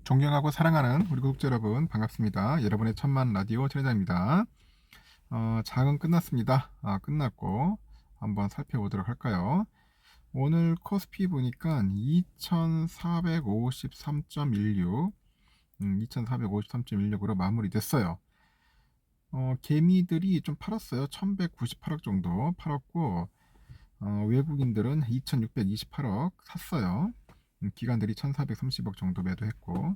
존경하고 사랑하는 우리 구독자 여러분 반갑습니다. 여러분의 천만 라디오 최대장입니다. 장은 끝났습니다. 끝났고 한번 살펴보도록 할까요? 오늘 코스피 보니까 2453.16 2453.16으로 마무리됐어요. 개미들이 좀 팔았어요. 1198억 정도 팔았고 외국인들은 2628억 샀어요. 기관들이 1430억 정도 매도했고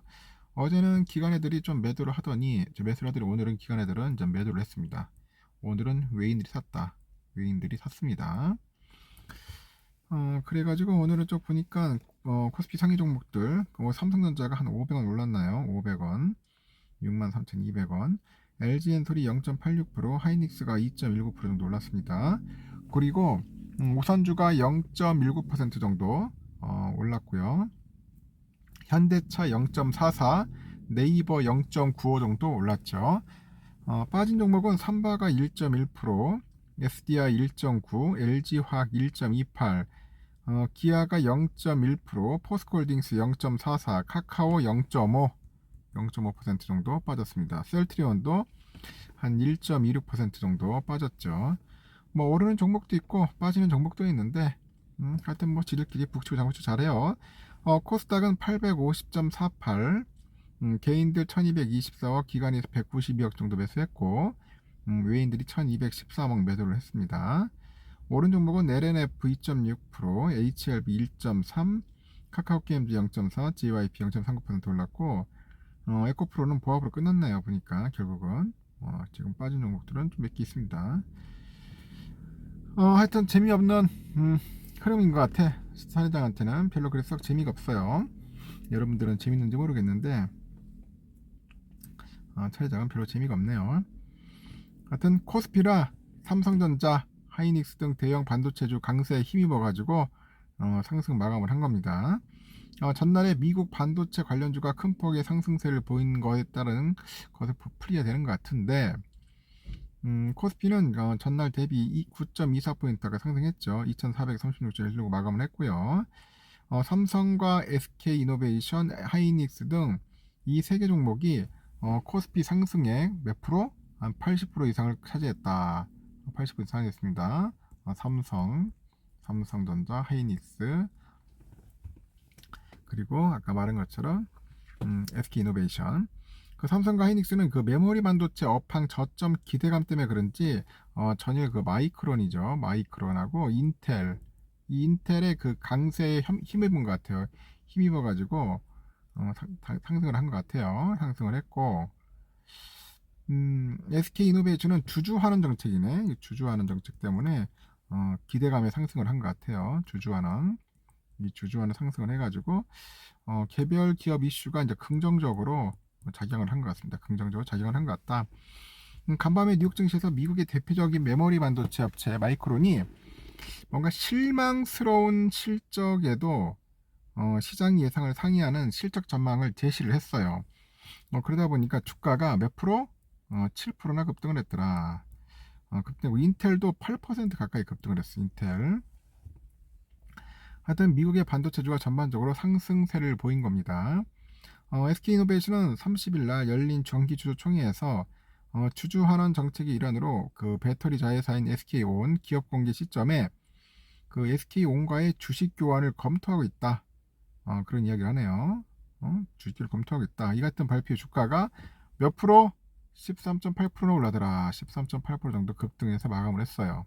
어제는 기관애들이 좀 매도를 하더니 매수를 하더니 오늘은 기관애들은 좀 매도를 했습니다. 오늘은 외인들이 샀다. 외인들이 샀습니다. 그래가지고 오늘은 좀 보니까 코스피 상위 종목들 삼성전자가 한 500원 올랐나요? 500원 63,200원 LG엔솔이 0.86% 하이닉스가 2.19% 정도 올랐습니다. 그리고 우선주가 0.19% 정도 올랐고요. 현대차 0.44, 네이버 0.95 정도 올랐죠. 빠진 종목은 삼바가 1.1%, SDI 1.9, LG화학 1.28, 기아가 0.1%, 포스코홀딩스 0.44, 카카오 0.5% 정도 빠졌습니다. 셀트리온도 한 1.26% 정도 빠졌죠. 뭐 오르는 종목도 있고 빠지는 종목도 있는데 하여튼 뭐 지들끼리 북치고 장구치고 잘해요. 코스닥은 850.48, 개인들 1224억, 기관이 192억 정도 매수했고 외인들이 1213억 매도를 했습니다. 오른 종목은 LNF 2.6%, HLB 1.3, 카카오게임즈 0.4, JYP 0.39% 올랐고 에코프로는 보합으로 끝났네요. 보니까 결국은 지금 빠진 종목들은 좀 몇 개 있습니다. 하여튼 재미없는 흐름인 것 같아. 사회장한테는 별로 그래서 재미가 없어요. 여러분들은 재밌는지 모르겠는데 사회장은 별로 재미가 없네요. 하여튼 코스피라 삼성전자, 하이닉스 등 대형 반도체주 강세에 힘입어가지고 상승 마감을 한 겁니다. 전날에 미국 반도체 관련주가 큰 폭의 상승세를 보인 거에 따른 것을 풀이해야 되는 것 같은데 코스피는 전날 대비 9.24포인트가 상승했죠. 2436.16 마감을 했고요. 삼성과 SK이노베이션, 하이닉스 등 이 세 개 종목이 코스피 상승액 몇 프로? 한 80% 이상을 차지했다. 80% 이상 했습니다. 삼성전자, 하이닉스 그리고 아까 말한 것처럼 SK이노베이션. 그 삼성과 하이닉스는 그 메모리 반도체 업황 저점 기대감 때문에 그런지 전일 그 마이크론이죠. 마이크론하고 인텔, 이 인텔의 그 강세에 힘입은 것 같아요. 힘입어가지고 상승을 한 것 같아요. 상승을 했고 SK이노베이션은 주주환원 정책이네. 주주환원 정책 때문에 기대감에 상승을 한 것 같아요. 이 주주환원 상승을 해가지고 개별 기업 이슈가 이제 긍정적으로 작용을 한 것 같습니다. 긍정적으로 작용을 한 것 같다. 간밤에 뉴욕 증시에서 미국의 대표적인 메모리 반도체 업체 마이크론이 뭔가 실망스러운 실적에도 시장 예상을 상회하는 실적 전망을 제시를 했어요. 그러다 보니까 주가가 몇 프로? 7%나 급등을 했더라. 급등. 인텔도 8% 가까이 급등을 했어. 인텔. 하여튼 미국의 반도체주가 전반적으로 상승세를 보인 겁니다. SK이노베이션은 30일 날 열린 정기주주총회에서 주주환원 정책의 일환으로 그 배터리 자회사인 SK온 기업 공개 시점에 그 SK온과의 주식 교환을 검토하고 있다. 그런 이야기를 하네요. 주식을 검토하고 있다. 이 같은 발표 주가가 몇 프로? 13.8%나 올라더라. 13.8% 정도 급등해서 마감을 했어요.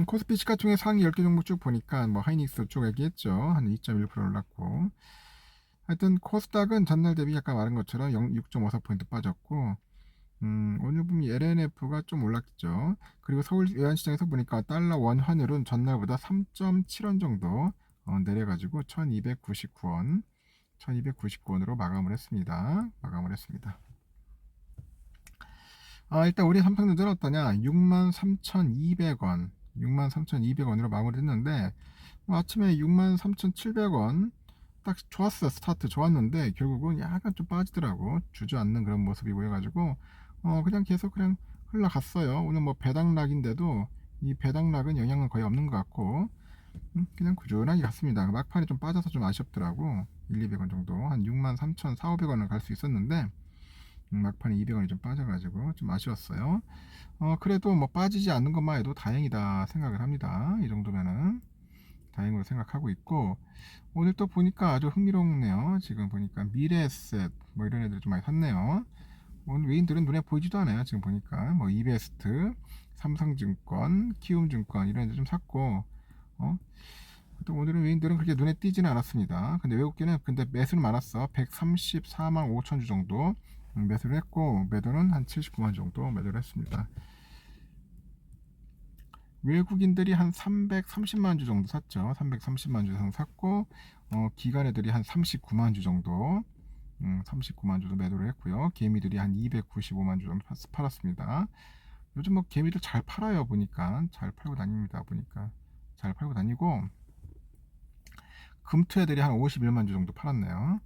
코스피 시가총액 상위 10개 종목 쭉 보니까 뭐 하이닉스 쪽 얘기했죠. 한 2.1% 올랐고 하여튼 코스닥은 전날 대비 아까 말한 것처럼 6.54포인트 빠졌고 오늘 보면 LNF가 좀 올랐죠. 그리고 서울 외환시장에서 보니까 달러 원 환율은 전날보다 3.7원 정도 내려가지고 1299원으로 마감을 했습니다. 일단 우리 삼성전자는 어떠냐? 63,200원으로 마무리했는데 아침에 63,700원 딱 좋았어요. 스타트 좋았는데 결국은 약간 좀 빠지더라고. 주저앉는 그런 모습이 보여가지고 그냥 계속 그냥 흘러갔어요. 오늘 뭐 배당락인데도 이 배당락은 영향은 거의 없는 것 같고 그냥 꾸준하게 갔습니다. 막판에 좀 빠져서 좀 아쉽더라고. 200원 정도, 한 63,400원을 갈 수 있었는데 막판에 200원이 좀 빠져가지고 좀 아쉬웠어요. 그래도 뭐 빠지지 않는 것만 해도 다행이다 생각을 합니다. 이 정도면은 다행으로 생각하고 있고, 오늘 또 보니까 아주 흥미롭네요. 지금 보니까 미래에셋 뭐 이런 애들 좀 많이 샀네요. 오늘 외인들은 눈에 보이지도 않아요. 지금 보니까 뭐 이베스트, 삼성증권, 키움증권 이런 애들 좀 샀고, 또 오늘은 외인들은 그렇게 눈에 띄지는 않았습니다. 근데 외국계는 근데 매수는 많았어. 134만 5천 주 정도 매수를 했고, 매도는 한 79만 정도 매도를 했습니다. 외국인들이 한 330만 주 정도 샀죠. 330만 주 이상 샀고, 기관 애들이 한 39만 주 정도, 39만 주도 매도를 했고요. 개미들이 한 295만 주 정도 팔았습니다. 요즘 뭐 개미들 잘 팔아요. 보니까 잘 팔고 다닙니다. 보니까 잘 팔고 다니고, 금투 애들이 한 51만 주 정도 팔았네요.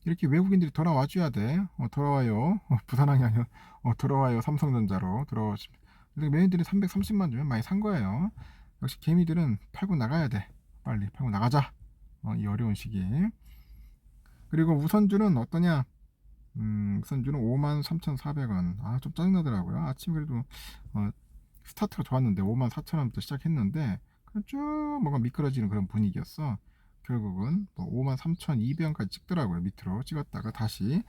이렇게 외국인들이 돌아와 줘야 돼. 돌아와요. 부산항이 아니라 돌아와요. 삼성전자로 돌아오시면. 메인들이 330만 주면 많이 산 거예요. 역시 개미들은 팔고 나가야 돼. 빨리 팔고 나가자. 이 어려운 시기. 그리고 우선주는 어떠냐? 우선주는 53,400원. 좀 짜증나더라고요. 아침 그래도 스타트가 좋았는데 54,000원부터 시작했는데 쭉 뭔가 미끄러지는 그런 분위기였어. 결국은 뭐 53,200원까지 찍더라고요. 밑으로 찍었다가 다시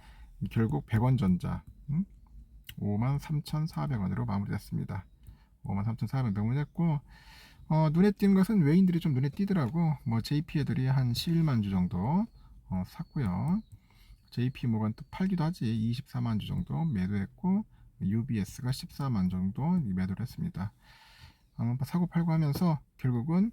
결국 100원 전자 53,400원으로 마무리됐습니다. 53,400원 마무리했고, 눈에 띄는 것은 외인들이 좀 눈에 띄더라고. 뭐 JP 애들이 한 11만 주 정도 샀고요. JP 모건 또 팔기도 하지. 24만 주 정도 매도했고, UBS가 14만 정도 매도를 했습니다. 사고 팔고 하면서 결국은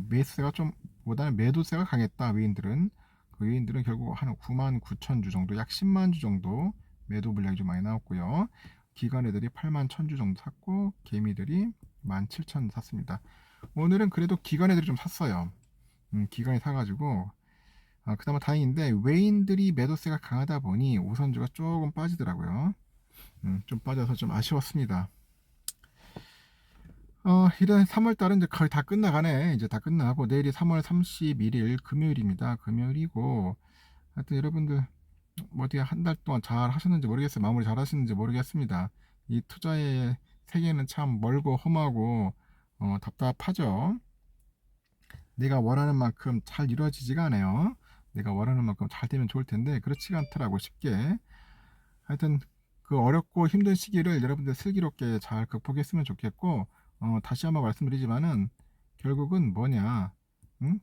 매수세가 좀 보다는 매도세가 강했다. 외인들은 그 외인들은 결국 한 9만 9천 주 정도, 약 10만 주 정도 매도 물량이 좀 많이 나왔고요. 기관 애들이 8만 1천 주 정도 샀고, 개미들이 17,000 샀습니다. 오늘은 그래도 기관 애들이 좀 샀어요. 기관이 사가지고 그나마 다행인데, 외인들이 매도세가 강하다 보니 우선주가 조금 빠지더라고요. 좀 빠져서 좀 아쉬웠습니다. 이런 3월달은 이제 거의 다 끝나가네. 이제 다 끝나고 내일이 3월 31일 금요일입니다. 금요일이고, 하여튼 여러분들 뭐 어디 한 달 동안 잘 하셨는지 모르겠어요. 마무리 잘 하셨는지 모르겠습니다. 이 투자의 세계는 참 멀고 험하고 답답하죠. 내가 원하는 만큼 잘 이루어지지가 않아요. 내가 원하는 만큼 잘 되면 좋을 텐데 그렇지가 않더라고, 쉽게. 하여튼 그 어렵고 힘든 시기를 여러분들 슬기롭게 잘 극복했으면 좋겠고, 다시 한번 말씀드리지만은 결국은 뭐냐, 응?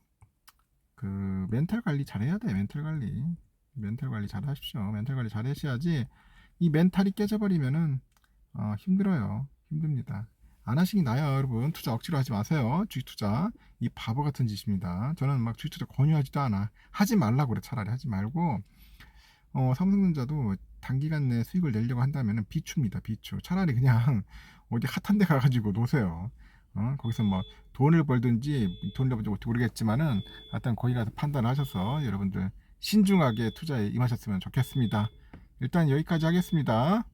그 멘탈 관리 잘해야 돼. 멘탈 관리 잘 하십시오. 멘탈 관리 잘 하셔야지. 이 멘탈이 깨져버리면은 힘들어요. 힘듭니다. 안 하시기 나요, 여러분. 투자 억지로 하지 마세요. 주식 투자 이 바보 같은 짓입니다. 저는 막 주식 투자 권유하지도 않아. 하지 말라고 그래. 차라리 하지 말고, 삼성전자도 단기간 내 수익을 내려고 한다면 비추입니다. 비추. 차라리 그냥 어디 핫한 데 가가지고 노세요. 거기서 뭐 돈을 벌든지 돈을 벌든지 모르겠지만은 일단 거기 가서 판단하셔서 여러분들 신중하게 투자에 임하셨으면 좋겠습니다. 일단 여기까지 하겠습니다.